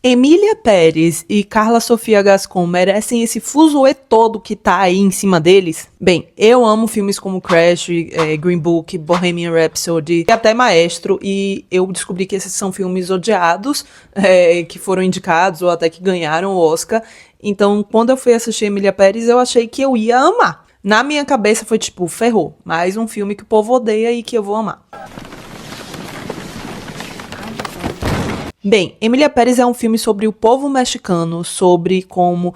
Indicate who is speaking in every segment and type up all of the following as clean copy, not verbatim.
Speaker 1: Emília Pérez e Carla Sofia Gascon merecem esse fuzuê todo que tá aí em cima deles? Bem, eu amo filmes como Crash, Green Book, Bohemian Rhapsody e até Maestro, e eu descobri que esses são filmes odiados, que foram indicados ou até que ganharam o Oscar. Então, quando eu fui assistir Emília Pérez, eu achei que eu ia amar. Na minha cabeça foi tipo, ferrou, mais um filme que o povo odeia e que eu vou amar. Bem, Emília Pérez é um filme sobre o povo mexicano, sobre como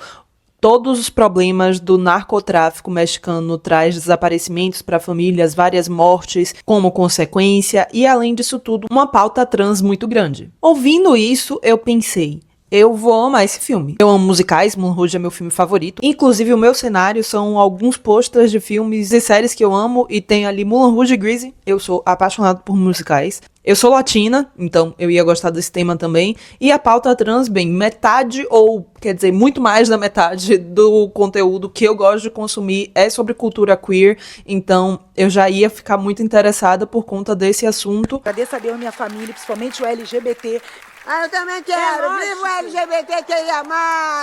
Speaker 1: todos os problemas do narcotráfico mexicano traz desaparecimentos para famílias, várias mortes como consequência e, além disso tudo, uma pauta trans muito grande. Ouvindo isso, eu pensei, eu vou amar esse filme. Eu amo musicais, Moulin Rouge é meu filme favorito. Inclusive, o meu cenário são alguns posters de filmes e séries que eu amo, e tem ali Moulin Rouge e Grease. Eu sou apaixonado por musicais. Eu sou latina, então eu ia gostar desse tema também. E a pauta trans, bem, metade, ou quer dizer, muito mais da metade do conteúdo que eu gosto de consumir é sobre cultura queer. Então eu já ia ficar muito interessada por conta desse assunto.
Speaker 2: Agradeço a Deus, minha família, principalmente o LGBT.
Speaker 3: Ah, eu também quero! Viva o LGBTQIA+!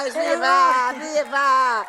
Speaker 3: Viva! Viva!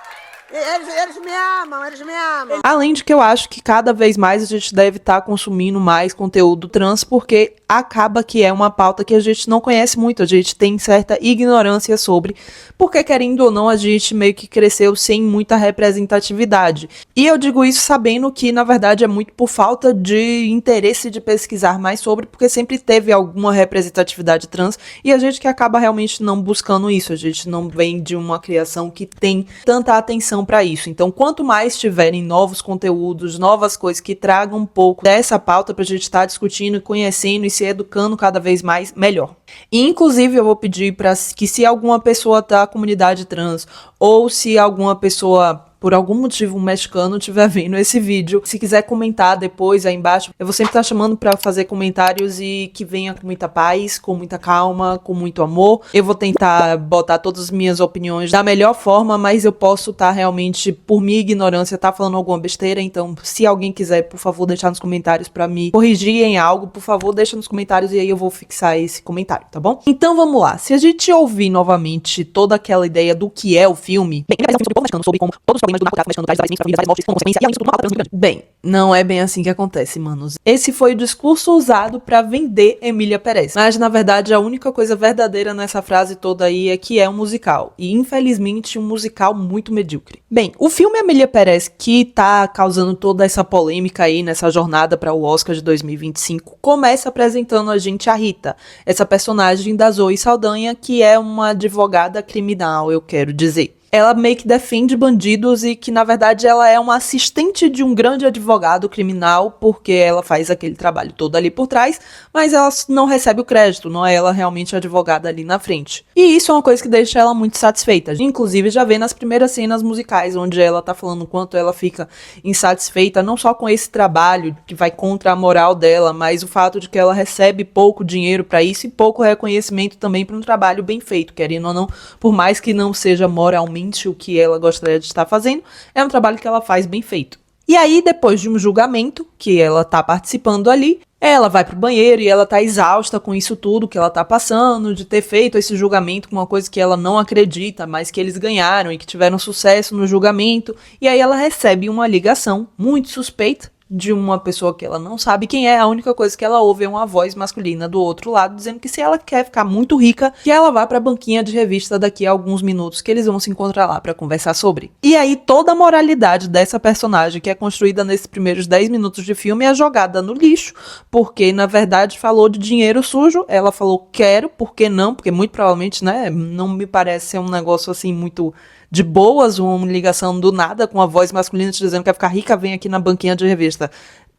Speaker 3: Eles me amam, eles me amam.
Speaker 1: Além de que eu acho que cada vez mais a gente deve estar consumindo mais conteúdo trans, porque acaba que é uma pauta que a gente não conhece muito, a gente tem certa ignorância sobre, porque querendo ou não a gente meio que cresceu sem muita representatividade. E eu digo isso sabendo que na verdade é muito por falta de interesse de pesquisar mais sobre, porque sempre teve alguma representatividade trans e a gente que acaba realmente não buscando isso, a gente não vem de uma criação que tem tanta atenção para isso. Então, quanto mais tiverem novos conteúdos, novas coisas que tragam um pouco dessa pauta pra gente estar discutindo, conhecendo e se educando cada vez mais, melhor. E, inclusive, eu vou pedir para que se alguma pessoa da comunidade trans ou se alguma pessoa por algum motivo um mexicano estiver vendo esse vídeo, se quiser comentar depois aí embaixo, eu vou sempre estar chamando para fazer comentários e que venha com muita paz, com muita calma, com muito amor. Eu vou tentar botar todas as minhas opiniões da melhor forma, mas eu posso estar realmente, por minha ignorância, estar falando alguma besteira, então se alguém quiser, por favor, deixar nos comentários para me corrigir em algo, por favor, deixa nos comentários e aí eu vou fixar esse comentário, tá bom? Então vamos lá, se a gente ouvir novamente toda aquela ideia do que é o filme, bem, ele é um filme sobre o povo mexicano, sobre como todos os problemas do narcotráfico mexicano traz desaparecimentos, famílias, várias mortes, como consequência, e além disso tudo, uma pauta trans muito grande. Bem, não é bem assim que acontece, manos. Esse foi o discurso usado pra vender Emília Pérez. Mas, na verdade, a única coisa verdadeira nessa frase toda aí é que é um musical. E, infelizmente, um musical muito medíocre. Bem, o filme Emília Pérez, que tá causando toda essa polêmica aí nessa jornada para o Oscar de 2025, começa apresentando a gente a Rita, essa personagem da Zoe Saldanha, que é uma advogada criminal, eu quero dizer. Ela meio que defende bandidos e que, na verdade, ela é uma assistente de um grande advogado criminal, porque ela faz aquele trabalho todo ali por trás, mas ela não recebe o crédito, não é ela realmente a advogada ali na frente. E isso é uma coisa que deixa ela muito satisfeita. Inclusive, já vê nas primeiras cenas musicais, onde ela tá falando o quanto ela fica insatisfeita, não só com esse trabalho, que vai contra a moral dela, mas o fato de que ela recebe pouco dinheiro pra isso e pouco reconhecimento também para um trabalho bem feito, querendo ou não, por mais que não seja moralmente o que ela gostaria de estar fazendo, é um trabalho que ela faz bem feito. E aí, depois de um julgamento, que ela tá participando ali, ela vai pro banheiro e ela tá exausta com isso tudo que ela tá passando, de ter feito esse julgamento com uma coisa que ela não acredita, mas que eles ganharam e que tiveram sucesso no julgamento. E aí ela recebe uma ligação muito suspeita de uma pessoa que ela não sabe quem é, a única coisa que ela ouve é uma voz masculina do outro lado dizendo que se ela quer ficar muito rica, que ela vá pra banquinha de revista daqui a alguns minutos, que eles vão se encontrar lá pra conversar sobre. E aí toda a moralidade dessa personagem que é construída nesses primeiros 10 minutos de filme é jogada no lixo, porque na verdade falou de dinheiro sujo, ela falou quero, por que não? Porque muito provavelmente, né, não me parece ser um negócio assim muito de boas, uma ligação do nada com a voz masculina te dizendo que quer ficar rica, vem aqui na banquinha de revista.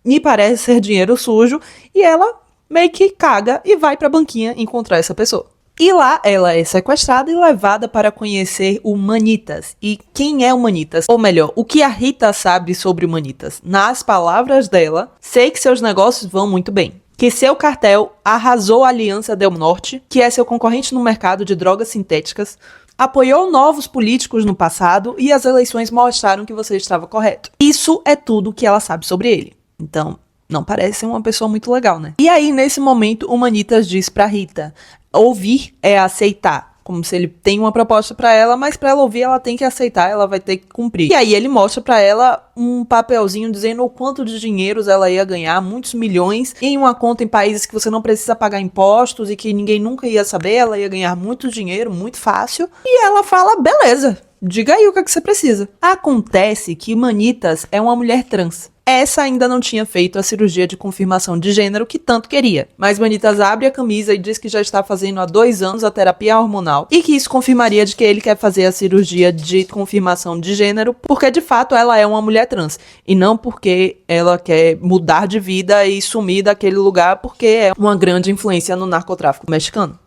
Speaker 1: Me parece ser dinheiro sujo, e ela meio que caga e vai pra banquinha encontrar essa pessoa. E lá ela é sequestrada e levada para conhecer o Manitas. E quem é o Manitas? Ou melhor, o que a Rita sabe sobre o Manitas? Nas palavras dela, sei que seus negócios vão muito bem. Que seu cartel arrasou a Aliança Del Norte, que é seu concorrente no mercado de drogas sintéticas, apoiou novos políticos no passado e as eleições mostraram que você estava correto. Isso é tudo que ela sabe sobre ele. Então, não parece ser uma pessoa muito legal, né? E aí, nesse momento, o Manitas diz pra Rita, ouvir é aceitar. como se ele tem uma proposta pra ela, mas pra ela ouvir ela tem que aceitar, ela vai ter que cumprir. E aí ele mostra pra ela um papelzinho dizendo o quanto de dinheiros ela ia ganhar, muitos milhões, em uma conta em países que você não precisa pagar impostos e que ninguém nunca ia saber, ela ia ganhar muito dinheiro, muito fácil. E ela fala, beleza, diga aí o que você precisa. Acontece que Manitas é uma mulher trans. Essa ainda não tinha feito a cirurgia de confirmação de gênero que tanto queria. Mas Manitas abre a camisa e diz que já está fazendo há 2 anos a terapia hormonal e que isso confirmaria de que ele quer fazer a cirurgia de confirmação de gênero porque de fato ela é uma mulher trans e não porque ela quer mudar de vida e sumir daquele lugar porque é uma grande influência no narcotráfico mexicano.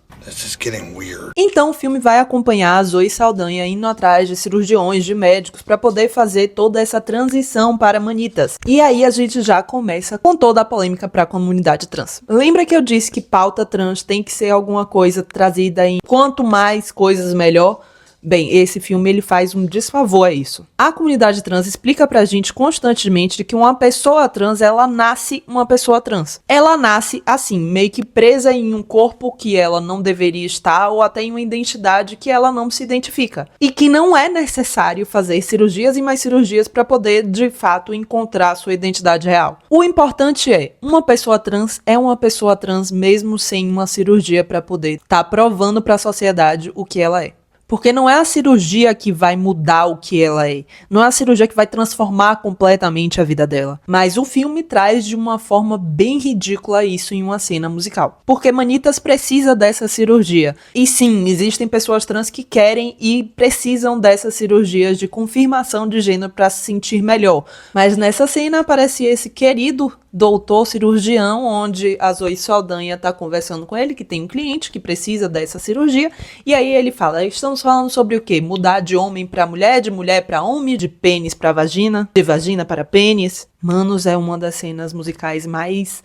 Speaker 1: Então o filme vai acompanhar a Zoe Saldanha indo atrás de cirurgiões, de médicos, para poder fazer toda essa transição para Manitas. E aí a gente já começa com toda a polêmica para a comunidade trans. Lembra que eu disse que pauta trans tem que ser alguma coisa trazida em quanto mais coisas melhor? Bem, esse filme ele faz um desfavor a isso. A comunidade trans explica pra gente constantemente que uma pessoa trans, ela nasce uma pessoa trans. Ela nasce assim, meio que presa em um corpo que ela não deveria estar ou até em uma identidade que ela não se identifica. E que não é necessário fazer cirurgias e mais cirurgias para poder, de fato, encontrar sua identidade real. O importante é, uma pessoa trans é uma pessoa trans mesmo sem uma cirurgia para poder estar provando para a sociedade o que ela é. Porque não é a cirurgia que vai mudar o que ela é. Não é a cirurgia que vai transformar completamente a vida dela. Mas o filme traz de uma forma bem ridícula isso em uma cena musical. Porque Manitas precisa dessa cirurgia. E sim, existem pessoas trans que querem e precisam dessas cirurgias de confirmação de gênero para se sentir melhor. Mas nessa cena aparece esse querido doutor cirurgião, onde a Zoe Saldanha tá conversando com ele, que tem um cliente que precisa dessa cirurgia, e aí ele fala, estamos falando sobre o quê? Mudar de homem pra mulher, de mulher pra homem, de pênis pra vagina, de vagina para pênis. Manos, é uma das cenas musicais mais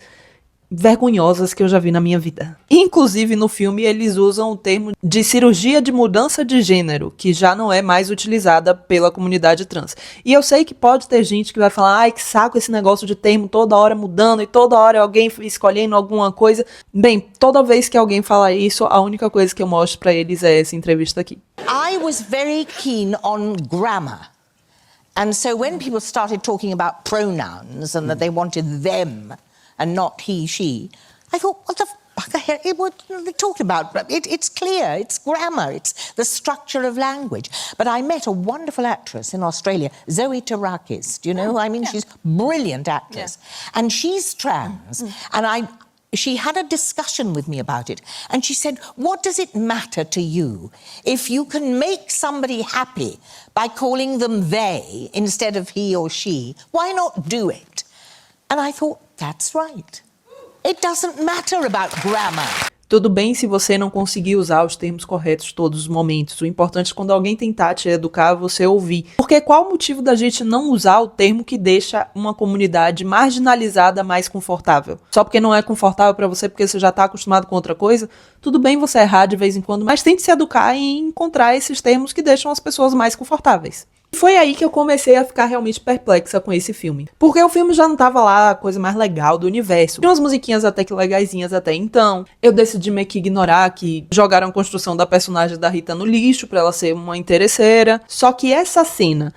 Speaker 1: vergonhosas que eu já vi na minha vida. Inclusive no filme eles usam o termo de cirurgia de mudança de gênero, que já não é mais utilizada pela comunidade trans. E eu sei que pode ter gente que vai falar, ai que saco esse negócio de termo toda hora mudando e toda hora alguém escolhendo alguma coisa. Bem, toda vez que alguém fala isso, a única coisa que eu mostro pra eles é essa entrevista aqui.
Speaker 4: I was very keen on grammar. And so when people started talking about pronouns and that they wanted them and not he, she, I thought, what the fuck what are they talking about? It's clear, it's grammar, it's the structure of language. But I met a wonderful actress in Australia, Zoe Tarakis. Do you know who I mean? Yeah. She's a brilliant actress. Yeah. And she's trans. And she had a discussion with me about it. And she said, what does it matter to you if you can make somebody happy by calling them they instead of he or she? Why not do it? And I thought, that's right. It doesn't matter about grammar.
Speaker 1: Tudo bem se você não conseguir usar os termos corretos todos os momentos. O importante é quando alguém tentar te educar, você ouvir. Porque qual o motivo da gente não usar o termo que deixa uma comunidade marginalizada mais confortável? Só porque não é confortável pra você, porque você já tá acostumado com outra coisa? Tudo bem você errar de vez em quando, mas tente se educar e encontrar esses termos que deixam as pessoas mais confortáveis. Foi aí que eu comecei a ficar realmente perplexa com esse filme. Porque o filme já não tava lá a coisa mais legal do universo. Tinha umas musiquinhas até que legaisinhas até então. Eu decidi meio que ignorar que jogaram a construção da personagem da Rita no lixo pra ela ser uma interesseira. Só que essa cena,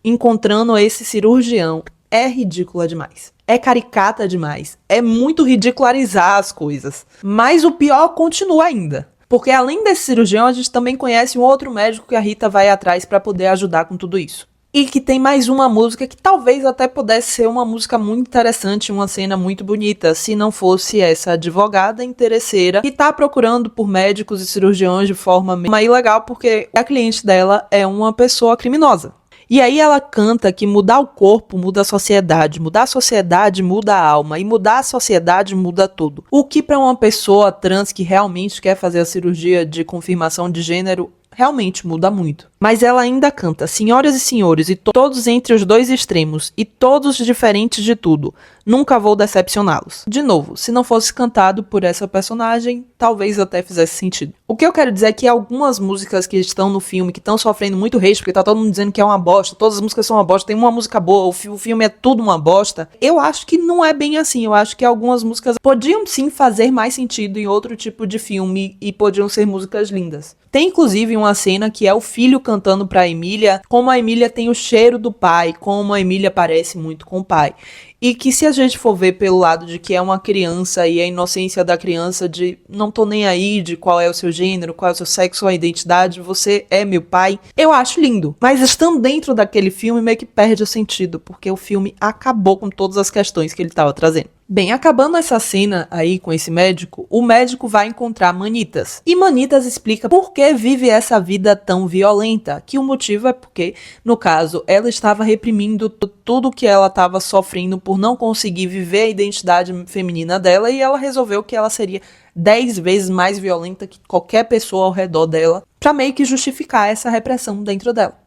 Speaker 1: encontrando esse cirurgião, é ridícula demais. É caricata demais. É muito ridicularizar as coisas. Mas o pior continua ainda. Porque além desse cirurgião, a gente também conhece um outro médico que a Rita vai atrás para poder ajudar com tudo isso. E que tem mais uma música que talvez até pudesse ser uma música muito interessante, uma cena muito bonita, se não fosse essa advogada interesseira que tá procurando por médicos e cirurgiões de forma meio ilegal, porque a cliente dela é uma pessoa criminosa. E aí ela canta que mudar o corpo muda a sociedade muda a alma, e mudar a sociedade muda tudo. O que para uma pessoa trans que realmente quer fazer a cirurgia de confirmação de gênero realmente muda muito. Mas ela ainda canta, senhoras e senhores, e todos entre os dois extremos, e todos diferentes de tudo, nunca vou decepcioná-los. De novo, se não fosse cantado por essa personagem, talvez até fizesse sentido. O que eu quero dizer é que algumas músicas que estão no filme, que estão sofrendo muito hate, porque tá todo mundo dizendo que é uma bosta, todas as músicas são uma bosta, tem uma música boa, o filme é tudo uma bosta, eu acho que não é bem assim. Eu acho que algumas músicas podiam sim fazer mais sentido em outro tipo de filme e podiam ser músicas lindas. Tem inclusive uma cena que é o filho cantando pra Emília, como a Emília tem o cheiro do pai, como a Emília parece muito com o pai. E que se a gente for ver pelo lado de que é uma criança e a inocência da criança de não tô nem aí de qual é o seu gênero, qual é o seu sexo, a identidade, você é meu pai, eu acho lindo. Mas estando dentro daquele filme meio que perde o sentido, porque o filme acabou com todas as questões que ele estava trazendo. Bem, acabando essa cena aí com esse médico, o médico vai encontrar Manitas. E Manitas explica por que vive essa vida tão violenta, que o motivo é porque, no caso, ela estava reprimindo tudo que ela estava sofrendo por não conseguir viver a identidade feminina dela, e ela resolveu que ela seria 10 vezes mais violenta que qualquer pessoa ao redor dela, pra meio que justificar essa repressão dentro dela.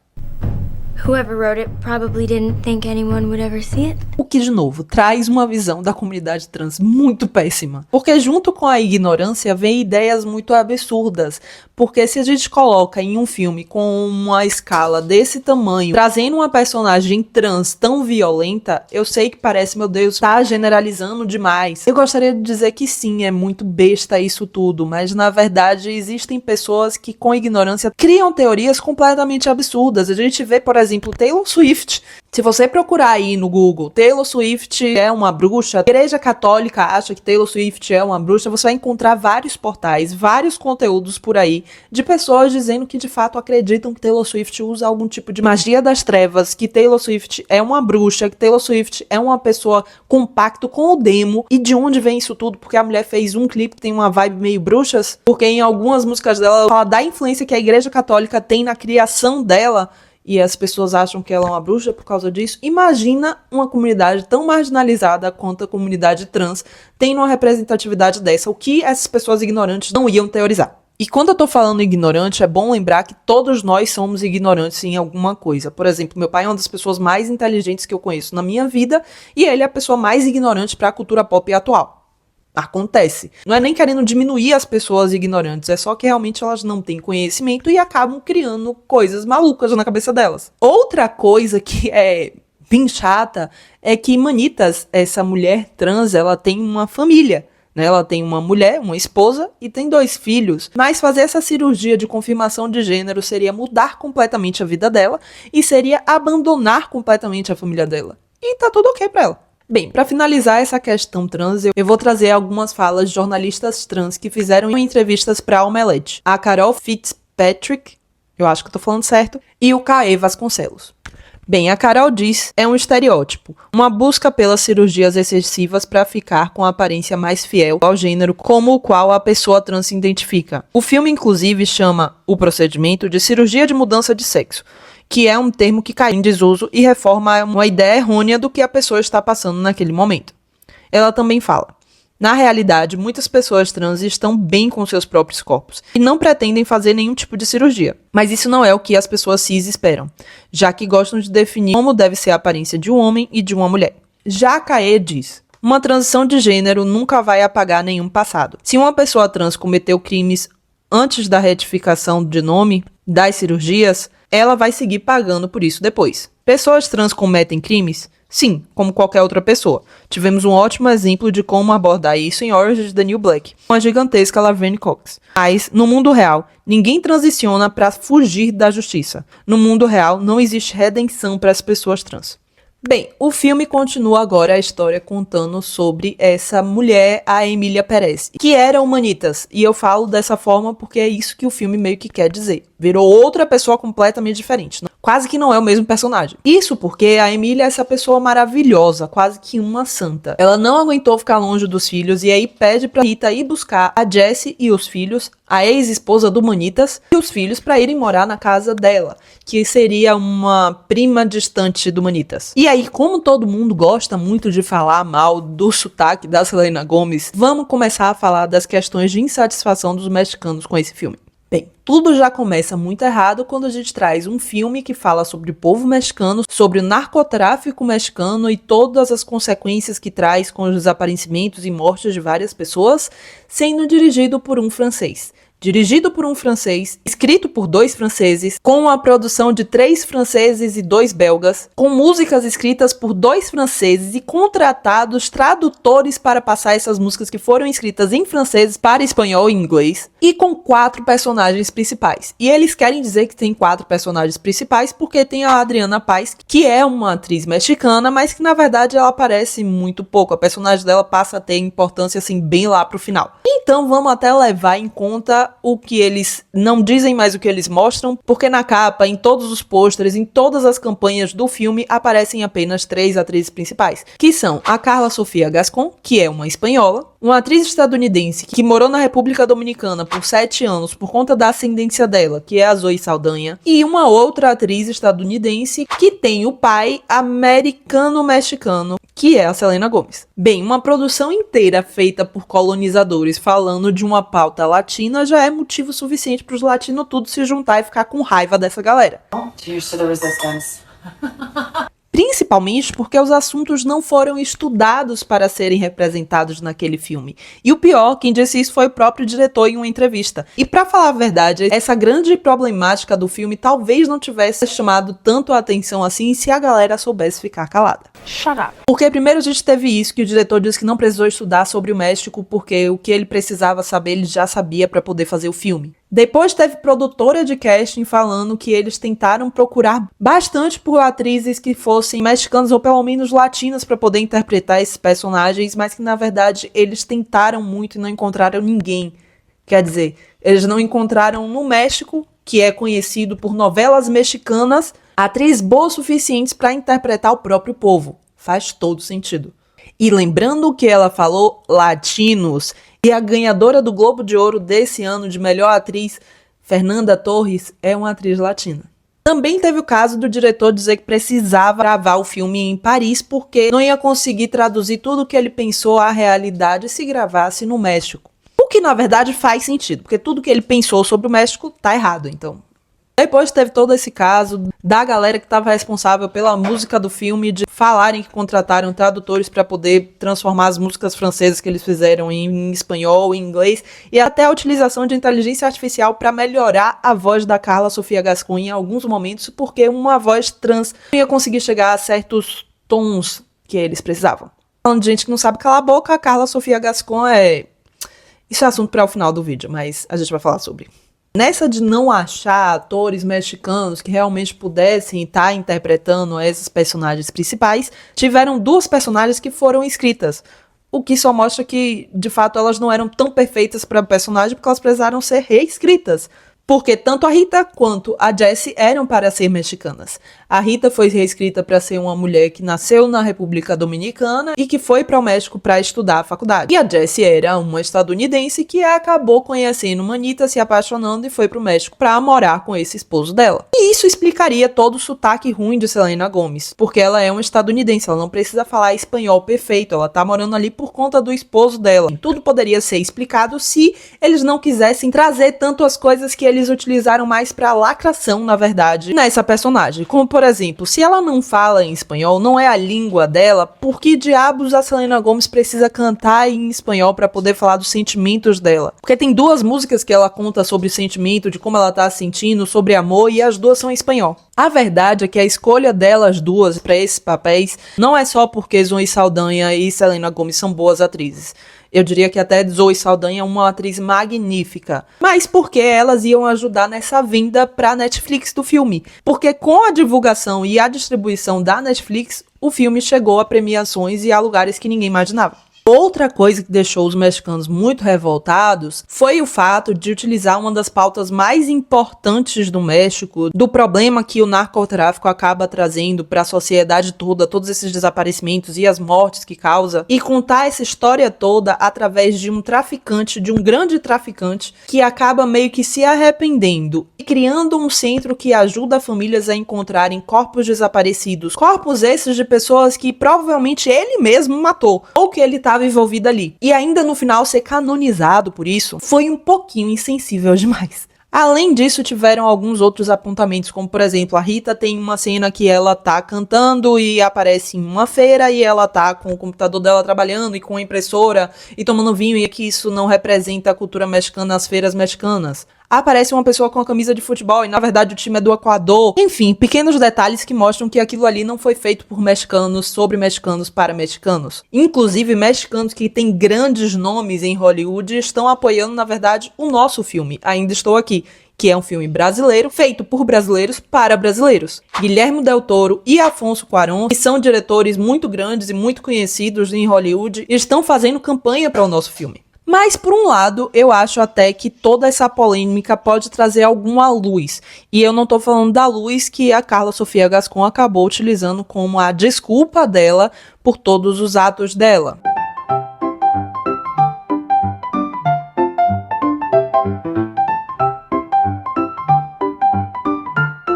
Speaker 5: Whoever wrote it probably didn't think anyone would ever see it.
Speaker 1: O que, de novo, traz uma visão da comunidade trans muito péssima. Porque junto com a ignorância vem ideias muito absurdas. Porque se a gente coloca em um filme com uma escala desse tamanho, trazendo uma personagem trans tão violenta, eu sei que parece, meu Deus, tá generalizando demais. Eu gostaria de dizer que sim, é muito besta isso tudo, mas na verdade existem pessoas que com ignorância criam teorias completamente absurdas. A gente vê, por exemplo, Taylor Swift. Se você procurar aí no Google, Taylor Swift é uma bruxa, a Igreja Católica acha que Taylor Swift é uma bruxa, você vai encontrar vários portais, vários conteúdos por aí, de pessoas dizendo que de fato acreditam que Taylor Swift usa algum tipo de magia das trevas, que Taylor Swift é uma bruxa, que Taylor Swift é uma pessoa com pacto com o demo. E de onde vem isso tudo? Porque a mulher fez um clipe que tem uma vibe meio bruxas, porque em algumas músicas dela fala da influência que a Igreja Católica tem na criação dela, e as pessoas acham que ela é uma bruxa por causa disso. Imagina uma comunidade tão marginalizada quanto a comunidade trans tendo uma representatividade dessa, o que essas pessoas ignorantes não iam teorizar. E quando eu tô falando ignorante, é bom lembrar que todos nós somos ignorantes em alguma coisa. Por exemplo, meu pai é uma das pessoas mais inteligentes que eu conheço na minha vida, e ele é a pessoa mais ignorante para a cultura pop atual. Acontece. Não é nem querendo diminuir as pessoas ignorantes, é só que realmente elas não têm conhecimento e acabam criando coisas malucas na cabeça delas. Outra coisa que é bem chata é que Manitas, essa mulher trans, ela tem uma família, né? Ela tem uma mulher, uma esposa e tem 2 filhos. Mas fazer essa cirurgia de confirmação de gênero seria mudar completamente a vida dela e seria abandonar completamente a família dela. E tá tudo ok pra ela. Bem, para finalizar essa questão trans, eu vou trazer algumas falas de jornalistas trans que fizeram entrevistas para Omelete. A Carol Fitzpatrick, eu acho que eu tô falando certo, e o Caê Vasconcelos. Bem, a Carol diz, é um estereótipo, uma busca pelas cirurgias excessivas para ficar com a aparência mais fiel ao gênero como o qual a pessoa trans se identifica. O filme, inclusive, chama o procedimento de cirurgia de mudança de sexo, que é um termo que cai em desuso e reforma uma ideia errônea do que a pessoa está passando naquele momento. Ela também fala, na realidade, muitas pessoas trans estão bem com seus próprios corpos e não pretendem fazer nenhum tipo de cirurgia. Mas isso não é o que as pessoas cis esperam, já que gostam de definir como deve ser a aparência de um homem e de uma mulher. Já a Caê diz, uma transição de gênero nunca vai apagar nenhum passado. Se uma pessoa trans cometeu crimes antes da retificação de nome, das cirurgias, ela vai seguir pagando por isso depois. Pessoas trans cometem crimes? Sim, como qualquer outra pessoa. Tivemos um ótimo exemplo de como abordar isso em Orange is the New Black, com a gigantesca Laverne Cox. Mas, no mundo real, ninguém transiciona para fugir da justiça. No mundo real, não existe redenção para as pessoas trans. Bem, o filme continua agora a história contando sobre essa mulher, a Emília Pérez, que era Humanitas. E eu falo dessa forma porque é isso que o filme meio que quer dizer. Virou outra pessoa completamente diferente. Quase que não é o mesmo personagem. Isso porque a Emília é essa pessoa maravilhosa, quase que uma santa. Ela não aguentou ficar longe dos filhos e aí pede pra Rita ir buscar a Jessie e os filhos, a ex-esposa do Manitas, e os filhos pra irem morar na casa dela, que seria uma prima distante do Manitas. E aí, como todo mundo gosta muito de falar mal do sotaque da Selena Gomez, vamos começar a falar das questões de insatisfação dos mexicanos com esse filme. Bem, tudo já começa muito errado quando a gente traz um filme que fala sobre o povo mexicano, sobre o narcotráfico mexicano e todas as consequências que traz com os desaparecimentos e mortes de várias pessoas, sendo dirigido por um francês. dirigido por um francês, escrito por 2 franceses, com uma produção de 3 franceses e 2 belgas, com músicas escritas por 2 franceses e contratados tradutores para passar essas músicas que foram escritas em francês para espanhol e inglês, e com 4 personagens principais. E eles querem dizer que tem 4 personagens principais porque tem a Adriana Paz, que é uma atriz mexicana, mas que na verdade ela aparece muito pouco. A personagem dela passa a ter importância assim bem lá pro final. Então vamos até levar em conta o que eles não dizem, mais o que eles mostram, porque na capa, em todos os pôsteres, em todas as campanhas do filme, aparecem apenas 3 atrizes principais, que são a Carla Sofia Gascon, que é uma espanhola, uma atriz estadunidense que morou na República Dominicana por 7 anos por conta da ascendência dela, que é a Zoe Saldanha, e uma outra atriz estadunidense que tem o pai americano-mexicano, que é a Selena Gomez. Bem, uma produção inteira feita por colonizadores falando de uma pauta latina já é motivo suficiente para os latinos tudo se juntar e ficar com raiva dessa galera.
Speaker 6: Cheers to the resistance.
Speaker 1: Principalmente porque os assuntos não foram estudados para serem representados naquele filme. E o pior, quem disse isso foi o próprio diretor em uma entrevista. E pra falar a verdade, essa grande problemática do filme talvez não tivesse chamado tanto a atenção assim se a galera soubesse ficar calada.
Speaker 2: Shut up.
Speaker 1: Porque primeiro a gente teve isso, que o diretor disse que não precisou estudar sobre o México porque o que ele precisava saber ele já sabia para poder fazer o filme. Depois teve produtora de casting falando que eles tentaram procurar bastante por atrizes que fossem mexicanas ou pelo menos latinas para poder interpretar esses personagens, mas que na verdade eles tentaram muito e não encontraram ninguém. Quer dizer, eles não encontraram no México, que é conhecido por novelas mexicanas, atrizes boas suficientes para interpretar o próprio povo. Faz todo sentido. E lembrando o que ela falou, latinos, e a ganhadora do Globo de Ouro desse ano de melhor atriz, Fernanda Torres, é uma atriz latina. Também teve o caso do diretor dizer que precisava gravar o filme em Paris porque não ia conseguir traduzir tudo o que ele pensou à realidade se gravasse no México. O que na verdade faz sentido, porque tudo que ele pensou sobre o México tá errado, então. Depois teve todo esse caso da galera que estava responsável pela música do filme, de falarem que contrataram tradutores para poder transformar as músicas francesas que eles fizeram em espanhol, em inglês, e até a utilização de inteligência artificial para melhorar a voz da Carla Sofia Gascon em alguns momentos, porque uma voz trans não ia conseguir chegar a certos tons que eles precisavam. Falando de gente que não sabe calar a boca, a Carla Sofia Gascon é... Isso é assunto para o final do vídeo, mas a gente vai falar sobre. Nessa de não achar atores mexicanos que realmente pudessem estar interpretando esses personagens principais, tiveram 2 personagens que foram escritas, o que só mostra que, de fato, elas não eram tão perfeitas para o personagem porque elas precisaram ser reescritas. Porque tanto a Rita quanto a Jessie eram para ser mexicanas. A Rita foi reescrita para ser uma mulher que nasceu na República Dominicana e que foi para o México para estudar a faculdade. E a Jessie era uma estadunidense que acabou conhecendo Manita, se apaixonando e foi para o México para morar com esse esposo dela. E isso explicaria todo o sotaque ruim de Selena Gomez, porque ela é uma estadunidense, ela não precisa falar espanhol perfeito, ela tá morando ali por conta do esposo dela. Tudo poderia ser explicado se eles não quisessem trazer tanto as coisas que eles utilizaram mais pra lacração, na verdade, nessa personagem. Como, por exemplo, se ela não fala em espanhol, não é a língua dela, por que diabos a Selena Gomez precisa cantar em espanhol pra poder falar dos sentimentos dela? Porque tem 2 músicas que ela conta sobre o sentimento, de como ela tá sentindo, sobre amor, e as 2 são em espanhol. A verdade é que a escolha delas 2 pra esses papéis não é só porque Zoe Saldanha e Selena Gomez são boas atrizes. Eu diria que até Zoe Saldanha é uma atriz magnífica. Mas porque elas iam ajudar nessa vinda pra Netflix do filme. Porque com a divulgação e a distribuição da Netflix, o filme chegou a premiações e a lugares que ninguém imaginava. Outra coisa que deixou os mexicanos muito revoltados foi o fato de utilizar uma das pautas mais importantes do México, do problema que o narcotráfico acaba trazendo para a sociedade toda, todos esses desaparecimentos e as mortes que causa, e contar essa história toda através de um traficante, de um grande traficante, que acaba meio que se arrependendo e criando um centro que ajuda famílias a encontrarem corpos desaparecidos, corpos esses de pessoas que provavelmente ele mesmo matou, ou que ele estava envolvido ali. E ainda no final ser canonizado por isso foi um pouquinho insensível demais. Além disso, tiveram alguns outros apontamentos, como por exemplo, a Rita tem uma cena que ela tá cantando e aparece em uma feira e ela tá com o computador dela trabalhando e com a impressora e tomando vinho, e que isso não representa a cultura mexicana, as feiras mexicanas. Aparece uma pessoa com a camisa de futebol e na verdade o time é do Equador. Enfim, pequenos detalhes que mostram que aquilo ali não foi feito por mexicanos, sobre mexicanos, para mexicanos. Inclusive, mexicanos que têm grandes nomes em Hollywood estão apoiando, na verdade, o nosso filme, Ainda Estou Aqui, que é um filme brasileiro, feito por brasileiros para brasileiros. Guilherme Del Toro e Afonso Cuarón, que são diretores muito grandes e muito conhecidos em Hollywood, estão fazendo campanha para o nosso filme. Mas, por um lado, eu acho até que toda essa polêmica pode trazer alguma luz. E eu não tô falando da luz que a Carla Sofia Gascon acabou utilizando como a desculpa dela por todos os atos dela.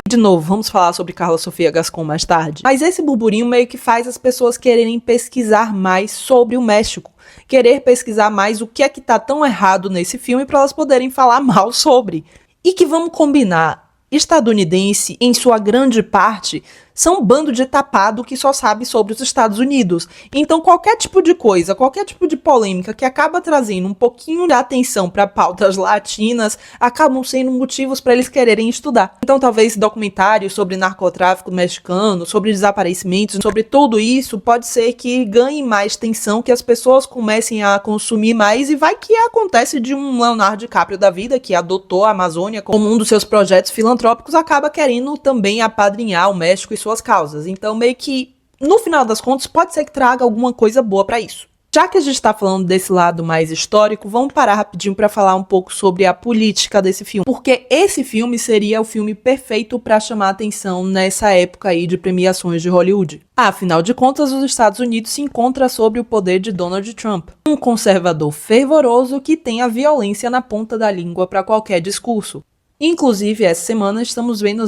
Speaker 1: De novo, vamos falar sobre Carla Sofia Gascon mais tarde. Mas esse burburinho meio que faz as pessoas quererem pesquisar mais sobre o México. Querer pesquisar mais o que é que tá tão errado nesse filme para elas poderem falar mal sobre. E que, vamos combinar, estadunidense, em sua grande parte, são um bando de tapado que só sabe sobre os Estados Unidos. Então qualquer tipo de coisa, qualquer tipo de polêmica que acaba trazendo um pouquinho de atenção para pautas latinas, acabam sendo motivos para eles quererem estudar. Então talvez documentários sobre narcotráfico mexicano, sobre desaparecimentos, sobre tudo isso, pode ser que ganhe mais atenção, que as pessoas comecem a consumir mais, e vai que acontece de um Leonardo DiCaprio da vida, que adotou a Amazônia como um dos seus projetos filantrópicos, acaba querendo também apadrinhar o México e suas causas. Então, meio que, no final das contas, pode ser que traga alguma coisa boa pra isso. Já que a gente tá falando desse lado mais histórico, vamos parar rapidinho pra falar um pouco sobre a política desse filme. Porque esse filme seria o filme perfeito pra chamar atenção nessa época aí de premiações de Hollywood. Afinal de contas, os Estados Unidos se encontram sob o poder de Donald Trump, um conservador fervoroso que tem a violência na ponta da língua pra qualquer discurso. Inclusive, essa semana estamos vendo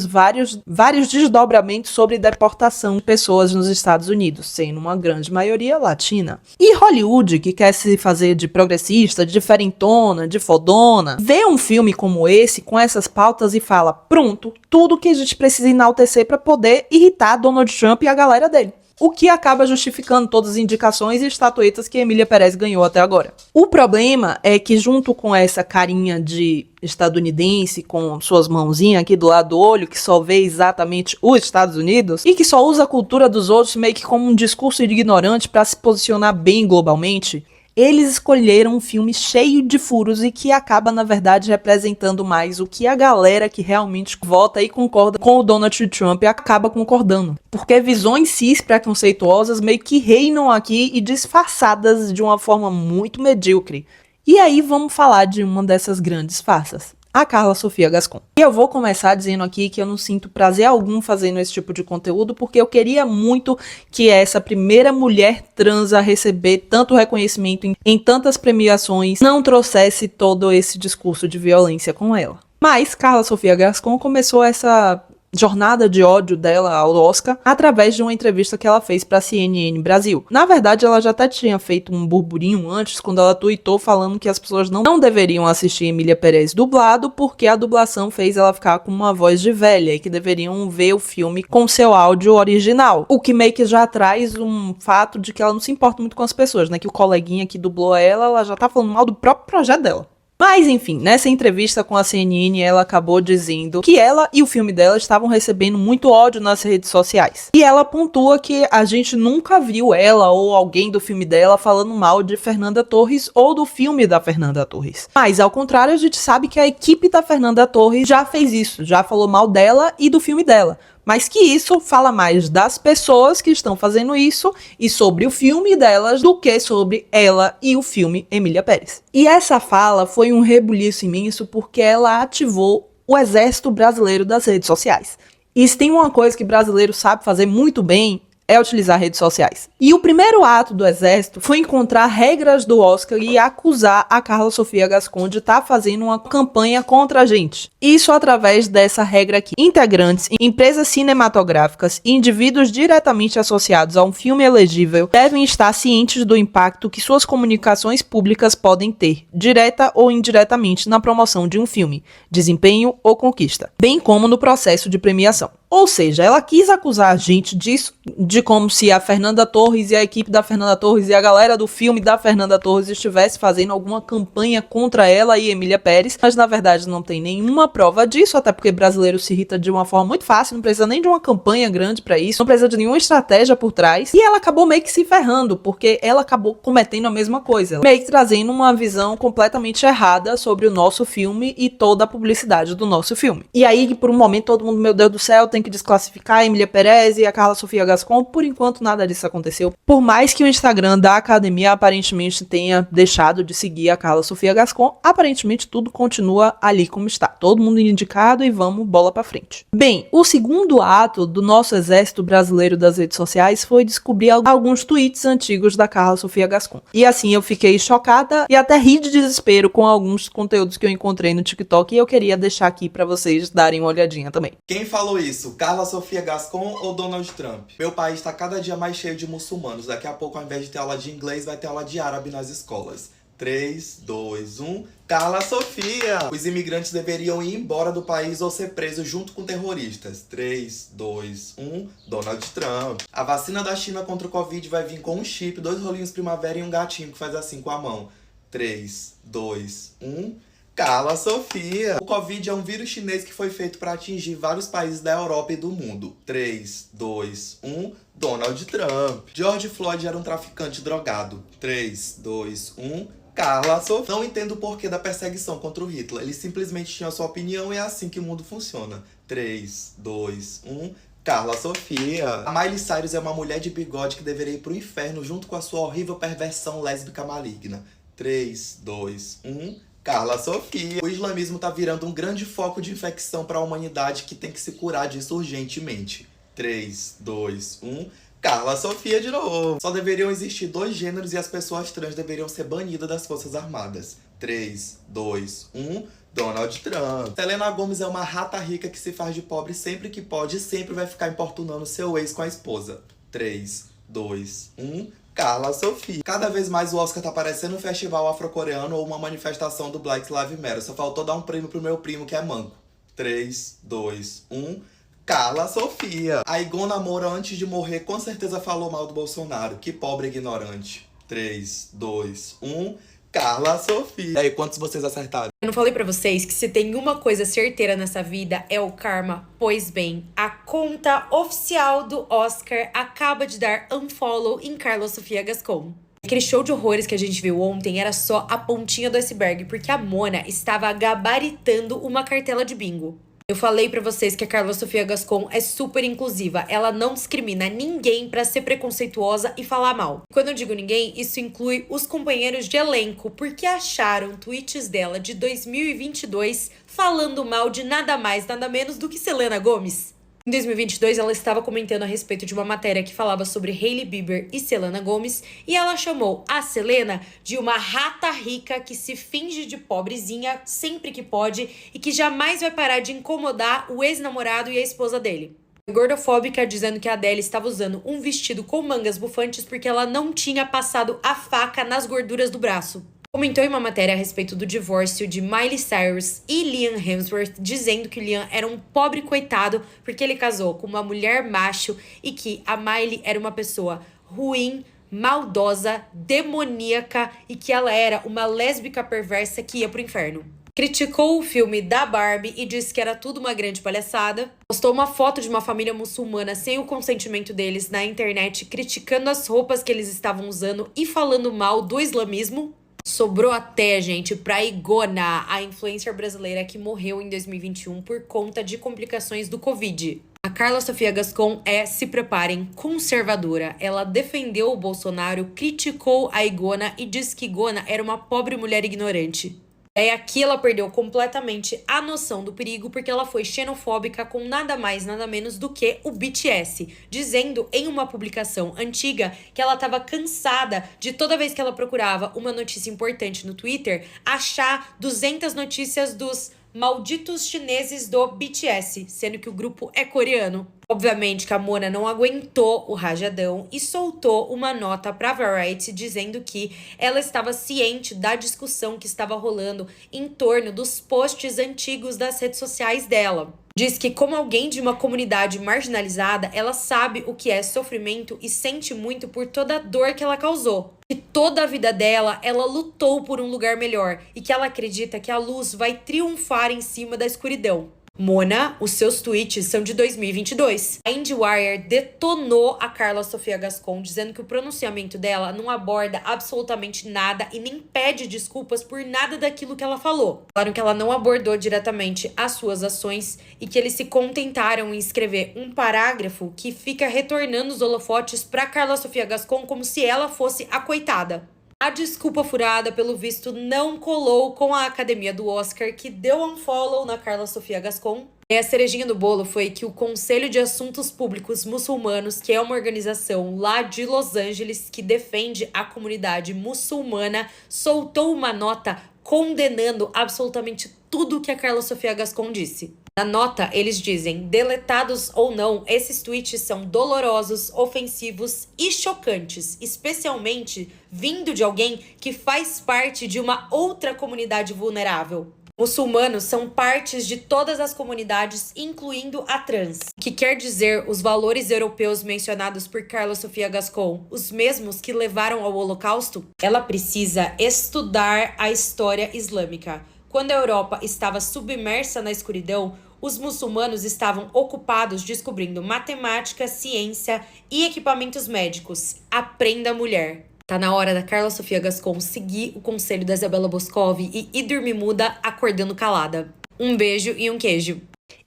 Speaker 1: vários desdobramentos sobre deportação de pessoas nos Estados Unidos, sendo uma grande maioria latina. E Hollywood, que quer se fazer de progressista, de diferentona, de fodona, vê um filme como esse, com essas pautas, e fala: pronto, tudo que a gente precisa enaltecer para poder irritar Donald Trump e a galera dele. O que acaba justificando todas as indicações e estatuetas que Emília Pérez ganhou até agora. O problema é que, junto com essa carinha de estadunidense, com suas mãozinhas aqui do lado do olho, que só vê exatamente os Estados Unidos, e que só usa a cultura dos outros meio que como um discurso ignorante para se posicionar bem globalmente, eles escolheram um filme cheio de furos e que acaba, na verdade, representando mais o que a galera que realmente vota e concorda com o Donald Trump acaba concordando. Porque visões cis preconceituosas meio que reinam aqui e disfarçadas de uma forma muito medíocre. E aí vamos falar de uma dessas grandes farsas: a Carla Sofia Gascon. E eu vou começar dizendo aqui que eu não sinto prazer algum fazendo esse tipo de conteúdo, porque eu queria muito que essa primeira mulher trans a receber tanto reconhecimento em tantas premiações não trouxesse todo esse discurso de violência com ela. Mas Carla Sofia Gascon começou essa jornada de ódio dela ao Oscar através de uma entrevista que ela fez pra CNN Brasil. Na verdade, ela já até tinha feito um burburinho antes, quando ela tweetou falando que as pessoas não deveriam assistir Emília Pérez dublado, porque a dublação fez ela ficar com uma voz de velha, e que deveriam ver o filme com seu áudio original. O que meio que já traz um fato de que ela não se importa muito com as pessoas, né? Que o coleguinha que dublou ela já tá falando mal do próprio projeto dela. Mas, enfim, nessa entrevista com a CNN, ela acabou dizendo que ela e o filme dela estavam recebendo muito ódio nas redes sociais. E ela pontua que a gente nunca viu ela ou alguém do filme dela falando mal de Fernanda Torres ou do filme da Fernanda Torres. Mas, ao contrário, a gente sabe que a equipe da Fernanda Torres já fez isso, já falou mal dela e do filme dela. Mas que isso fala mais das pessoas que estão fazendo isso e sobre o filme delas do que sobre ela e o filme Emília Pérez. E essa fala foi um rebuliço imenso porque ela ativou o exército brasileiro das redes sociais. E se tem uma coisa que brasileiro sabe fazer muito bem, é utilizar redes sociais. E o primeiro ato do Exército foi encontrar regras do Oscar e acusar a Carla Sofia Gascon de estar fazendo uma campanha contra a gente. Isso através dessa regra aqui. Integrantes, empresas cinematográficas e indivíduos diretamente associados a um filme elegível devem estar cientes do impacto que suas comunicações públicas podem ter, direta ou indiretamente, na promoção de um filme, desempenho ou conquista, bem como no processo de premiação. Ou seja, ela quis acusar a gente disso, de como se a Fernanda Torres e a equipe da Fernanda Torres e a galera do filme da Fernanda Torres estivesse fazendo alguma campanha contra ela e Emília Pérez, mas na verdade não tem nenhuma prova disso, até porque brasileiro se irrita de uma forma muito fácil, não precisa nem de uma campanha grande pra isso, não precisa de nenhuma estratégia por trás, e ela acabou meio que se ferrando, porque ela acabou cometendo a mesma coisa, meio que trazendo uma visão completamente errada sobre o nosso filme e toda a publicidade do nosso filme. E aí, por um momento, todo mundo, meu Deus do céu, tem que desclassificar a Emília Pérez e a Carla Sofia Gascon. Por enquanto nada disso aconteceu, por mais que o Instagram da academia aparentemente tenha deixado de seguir a Carla Sofia Gascon, aparentemente tudo continua ali como está, todo mundo indicado e vamos bola pra frente. Bem, o segundo ato do nosso exército brasileiro das redes sociais foi descobrir alguns tweets antigos da Carla Sofia Gascon, e assim eu fiquei chocada e até ri de desespero com alguns conteúdos que eu encontrei no TikTok, e eu queria deixar aqui pra vocês darem uma olhadinha também.
Speaker 7: Quem falou isso? Carla Sofia Gascon ou Donald Trump? Meu país tá cada dia mais cheio de muçulmanos. Daqui a pouco, ao invés de ter aula de inglês, vai ter aula de árabe nas escolas. 3, 2, 1... Carla Sofia! Os imigrantes deveriam ir embora do país ou ser presos junto com terroristas. 3, 2, 1... Donald Trump. A vacina da China contra o Covid vai vir com um chip, 2 rolinhos primavera e um gatinho que faz assim com a mão. 3, 2, 1... Carla Sofia! O Covid é um vírus chinês que foi feito para atingir vários países da Europa e do mundo. 3, 2, 1... Donald Trump. George Floyd era um traficante drogado. 3, 2, 1... Carla Sofia. Não entendo o porquê da perseguição contra o Hitler. Ele simplesmente tinha sua opinião e é assim que o mundo funciona. 3, 2, 1... Carla Sofia. A Miley Cyrus é uma mulher de bigode que deveria ir pro inferno junto com a sua horrível perversão lésbica maligna. 3, 2, 1... Carla Sofia. O islamismo tá virando um grande foco de infecção para a humanidade que tem que se curar disso urgentemente. 3, 2, 1... Carla Sofia de novo. Só deveriam existir 2 gêneros e as pessoas trans deveriam ser banidas das Forças Armadas. 3, 2, 1... Donald Trump. Selena Gomez é uma rata rica que se faz de pobre sempre que pode e sempre vai ficar importunando seu ex com a esposa. 3, 2, 1... Carla Sofia. Cada vez mais o Oscar tá parecendo um festival afro-coreano ou uma manifestação do Black Lives Matter. Só faltou dar um prêmio pro meu primo que é manco. 3, 2, 1... Carla Sofia. A Igona Moura, antes de morrer, com certeza falou mal do Bolsonaro. Que pobre ignorante. 3, 2, 1... Carla Sofia. E aí, quantos vocês acertaram?
Speaker 8: Eu não falei pra vocês que se tem uma coisa certeira nessa vida é o karma? Pois bem, a conta oficial do Oscar acaba de dar unfollow em Carla Sofia Gascon. Aquele show de horrores que a gente viu ontem era só a pontinha do iceberg, porque a Mona estava gabaritando uma cartela de bingo. Eu falei pra vocês que a Carla Sofia Gascon é super inclusiva. Ela não discrimina ninguém pra ser preconceituosa e falar mal. Quando eu digo ninguém, isso inclui os companheiros de elenco, porque acharam tweets dela de 2022 falando mal de nada mais, nada menos do que Selena Gomez. Em 2022, ela estava comentando a respeito de uma matéria que falava sobre Hailey Bieber e Selena Gomez, e ela chamou a Selena de uma rata rica que se finge de pobrezinha sempre que pode e que jamais vai parar de incomodar o ex-namorado e a esposa dele. Gordofóbica, dizendo que a Adele estava usando um vestido com mangas bufantes porque ela não tinha passado a faca nas gorduras do braço. Comentou em uma matéria a respeito do divórcio de Miley Cyrus e Liam Hemsworth, dizendo que o Liam era um pobre coitado porque ele casou com uma mulher macho e que a Miley era uma pessoa ruim, maldosa, demoníaca e que ela era uma lésbica perversa que ia pro inferno. Criticou o filme da Barbie e disse que era tudo uma grande palhaçada. Postou uma foto de uma família muçulmana sem o consentimento deles na internet, criticando as roupas que eles estavam usando e falando mal do islamismo. Sobrou até, gente, pra Igona, a influencer brasileira que morreu em 2021 por conta de complicações do Covid. A Carla Sofia Gascon é, se preparem, conservadora. Ela defendeu o Bolsonaro, criticou a Igona e disse que Igona era uma pobre mulher ignorante. É aqui ela perdeu completamente a noção do perigo porque ela foi xenofóbica com nada mais, nada menos do que o BTS, dizendo em uma publicação antiga que ela estava cansada de toda vez que ela procurava uma notícia importante no Twitter, achar 200 notícias dos malditos chineses do BTS, sendo que o grupo é coreano. Obviamente que a Mona não aguentou o rajadão e soltou uma nota pra Variety dizendo que ela estava ciente da discussão que estava rolando em torno dos posts antigos das redes sociais dela. Diz que, como alguém de uma comunidade marginalizada, ela sabe o que é sofrimento e sente muito por toda a dor que ela causou. Que toda a vida dela, ela lutou por um lugar melhor e que ela acredita que a luz vai triunfar em cima da escuridão. Mona, os seus tweets são de 2022. A IndieWire detonou a Carla Sofia Gascon, dizendo que o pronunciamento dela não aborda absolutamente nada e nem pede desculpas por nada daquilo que ela falou. Falaram que ela não abordou diretamente as suas ações e que eles se contentaram em escrever um parágrafo que fica retornando os holofotes para Carla Sofia Gascon como se ela fosse a coitada. A desculpa furada, pelo visto, não colou com a academia do Oscar, que deu unfollow na Carla Sofia Gascon. E a cerejinha do bolo foi que o Conselho de Assuntos Públicos Muçulmanos, que é uma organização lá de Los Angeles que defende a comunidade muçulmana, soltou uma nota condenando absolutamente tudo que a Carla Sofia Gascon disse. Na nota, eles dizem, deletados ou não, esses tweets são dolorosos, ofensivos e chocantes, especialmente vindo de alguém que faz parte de uma outra comunidade vulnerável. Muçulmanos são partes de todas as comunidades, incluindo a trans, que quer dizer os valores europeus mencionados por Carla Sofia Gascon, os mesmos que levaram ao Holocausto. Ela precisa estudar a história islâmica. Quando a Europa estava submersa na escuridão, os muçulmanos estavam ocupados descobrindo matemática, ciência e equipamentos médicos. Aprenda, mulher. Tá na hora da Carla Sofia Gascon seguir o conselho da Isabella Boscov e ir dormir muda acordando calada. Um beijo e um queijo.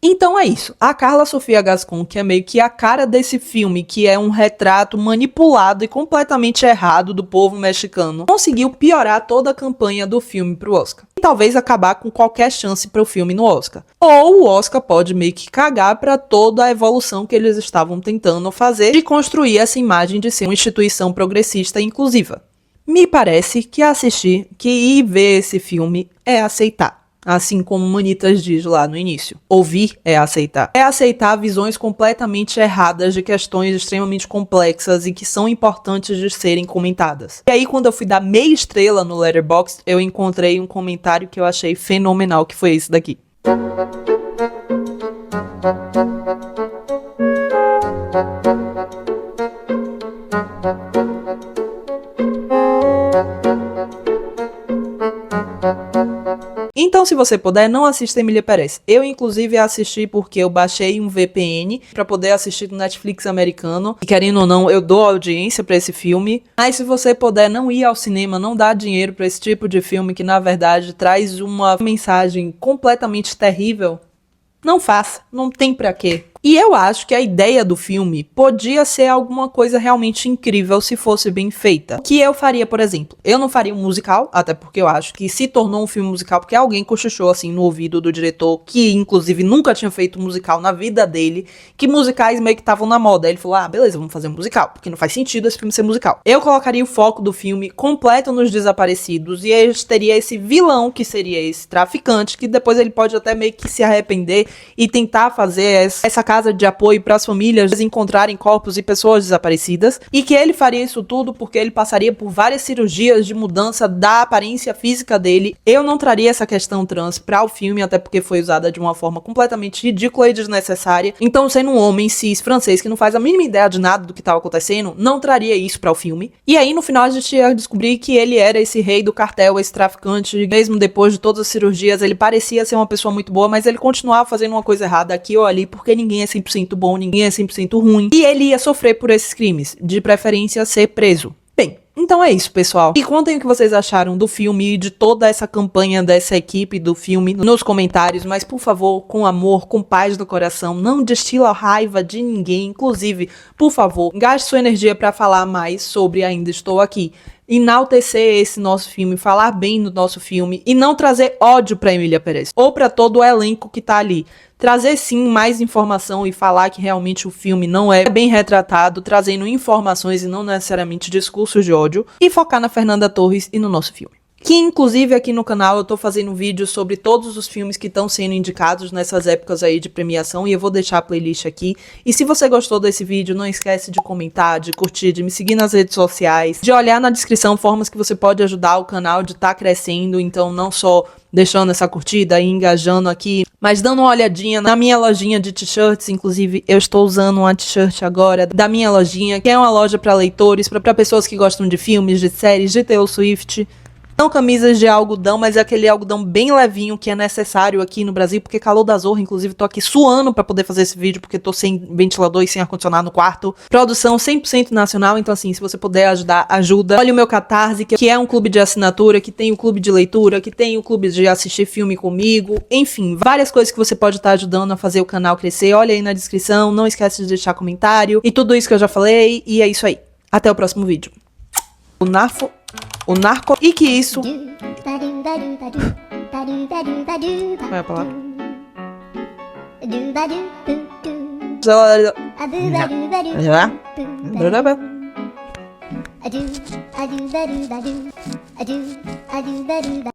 Speaker 1: Então é isso. A Carla Sofia Gascon, que é meio que a cara desse filme, que é um retrato manipulado e completamente errado do povo mexicano, conseguiu piorar toda a campanha do filme pro Oscar. E talvez acabar com qualquer chance pro filme no Oscar. Ou o Oscar pode meio que cagar pra toda a evolução que eles estavam tentando fazer de construir essa imagem de ser uma instituição progressista e inclusiva. Me parece que assistir, que ir ver esse filme é aceitar. Assim como Manitas diz lá no início. Ouvir é aceitar. É aceitar visões completamente erradas de questões extremamente complexas e que são importantes de serem comentadas. E aí, quando eu fui dar meia estrela no Letterboxd, eu encontrei um comentário que eu achei fenomenal, que foi esse daqui. Então, se você puder, não assista Emília Pérez. Eu, inclusive, assisti porque eu baixei um VPN pra poder assistir no Netflix americano. E, querendo ou não, eu dou audiência pra esse filme. Mas, se você puder não ir ao cinema, não dar dinheiro pra esse tipo de filme que, na verdade, traz uma mensagem completamente terrível, não faça. Não tem pra quê. E eu acho que a ideia do filme podia ser alguma coisa realmente incrível se fosse bem feita. O que eu faria, por exemplo? Eu não faria um musical, até porque eu acho que se tornou um filme musical porque alguém cochichou assim no ouvido do diretor, que inclusive nunca tinha feito um musical na vida dele, que musicais meio que estavam na moda. Aí ele falou, beleza, vamos fazer um musical, porque não faz sentido esse filme ser musical. Eu colocaria o foco do filme completo nos desaparecidos, e aí teria esse vilão, que seria esse traficante, que depois ele pode até meio que se arrepender e tentar fazer essa casa de apoio para as famílias encontrarem corpos e pessoas desaparecidas, e que ele faria isso tudo porque ele passaria por várias cirurgias de mudança da aparência física dele. Eu não traria essa questão trans para o filme, até porque foi usada de uma forma completamente ridícula e desnecessária. Então, sendo um homem cis francês que não faz a mínima ideia de nada do que estava acontecendo, não traria isso para o filme. E aí, no final, a gente ia descobrir que ele era esse rei do cartel, esse traficante. Mesmo depois de todas as cirurgias, ele parecia ser uma pessoa muito boa, mas ele continuava fazendo uma coisa errada aqui ou ali, porque ninguém é 100% bom, ninguém é 100% ruim, e ele ia sofrer por esses crimes, de preferência ser preso. Bem, então é isso, pessoal. E contem o que vocês acharam do filme e de toda essa campanha dessa equipe do filme nos comentários, mas por favor, com amor, com paz no coração, não destila raiva de ninguém. Inclusive, por favor, gaste sua energia para falar mais sobre Ainda Estou Aqui. enaltecer esse nosso filme, falar bem do nosso filme e não trazer ódio pra Emília Pérez ou pra todo o elenco que tá ali. Trazer sim mais informação e falar que realmente o filme não é bem retratado, trazendo informações e não necessariamente discursos de ódio, e focar na Fernanda Torres e no nosso filme. Que inclusive aqui no canal eu tô fazendo vídeos sobre todos os filmes que estão sendo indicados nessas épocas aí de premiação, e eu vou deixar a playlist aqui. E se você gostou desse vídeo, não esquece de comentar, de curtir, de me seguir nas redes sociais, de olhar na descrição formas que você pode ajudar o canal de estar crescendo, então não só deixando essa curtida e engajando aqui, mas dando uma olhadinha na minha lojinha de t-shirts. Inclusive eu estou usando uma t-shirt agora da minha lojinha, que é uma loja para leitores, para pessoas que gostam de filmes, de séries, de Taylor Swift. Não camisas de algodão, mas é aquele algodão bem levinho que é necessário aqui no Brasil, porque calor da zorra. Inclusive tô aqui suando pra poder fazer esse vídeo, porque tô sem ventilador e sem ar-condicionado no quarto. Produção 100% nacional, então assim, se você puder ajudar, ajuda. Olha o meu Catarse, que é um clube de assinatura, que tem o clube de leitura, que tem o clube de assistir filme comigo. Enfim, várias coisas que você pode estar ajudando a fazer o canal crescer. Olha aí na descrição, não esquece de deixar comentário. E tudo isso que eu já falei, e é isso aí. Até o próximo vídeo. O narco... E que isso... Qual é a palavra?